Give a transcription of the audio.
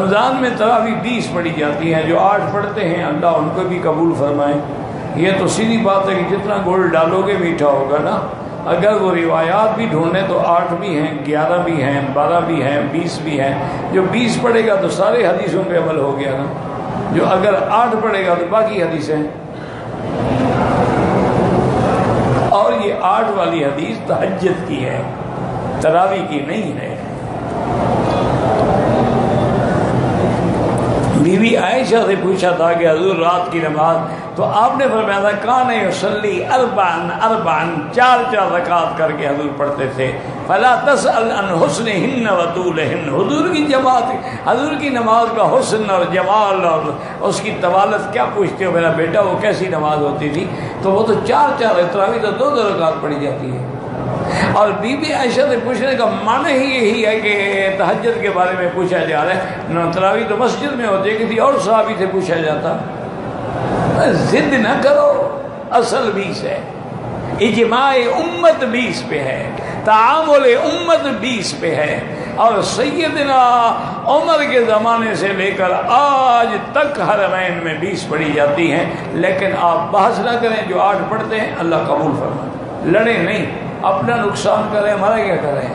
رمضان میں تراویح 20 پڑھی جاتی ہیں، جو 8 پڑھتے ہیں اللہ ان کو بھی قبول فرمائے۔ یہ تو سیدھی بات ہے کہ جتنا گڑ ڈالو گے میٹھا ہوگا نا۔ اگر وہ روایات بھی ڈھونڈیں تو 8 بھی ہیں، 11 بھی ہیں، 12 بھی ہیں، 20 بھی ہیں۔ جو 20 پڑھے گا تو سارے حدیثوں پہ عمل ہو گیا نا، جو اگر 8 پڑھے گا تو باقی حدیثیں۔ اور یہ 8 والی حدیث تہجد کی ہے، تراویح کی نہیں ہے۔ بی بی عائشہ سے پوچھا تھا کہ حضور رات کی نماز، تو آپ نے فرمایا تھا کان یصلی اربعا اربعا، 4 رکعت کر کے حضور پڑھتے تھے۔ فلا تسأل عن حسنہن وطولہن، حضور کی جماعت، حضور کی نماز کا حسن اور جمال اور اس کی طوالت کیا پوچھتے ہو میرا بیٹا، وہ کیسی نماز ہوتی تھی؟ تو وہ تو 4 تراویح تو 2 رکعت پڑھی جاتی ہے۔ اور بی بی عائشہ سے پوچھنے کا معنی ہی یہی ہے کہ تہجد کے بارے میں پوچھا جا رہا ہے، تراویح تو مسجد میں ہوتی ہے، کسی اور صحابی سے پوچھا جاتا۔ ضد نہ کرو، اصل 20 ہے، اجماع امت 20 پہ ہے، تعامل امت 20 پہ ہے۔ اور سیدنا عمر کے زمانے سے لے کر آج تک حرمین میں 20 پڑھی جاتی ہیں۔ لیکن آپ بحث نہ کریں، جو 8 پڑھتے ہیں اللہ قبول فرمائے، لڑیں نہیں، اپنا نقصان کریں، ہمارا کیا کریں۔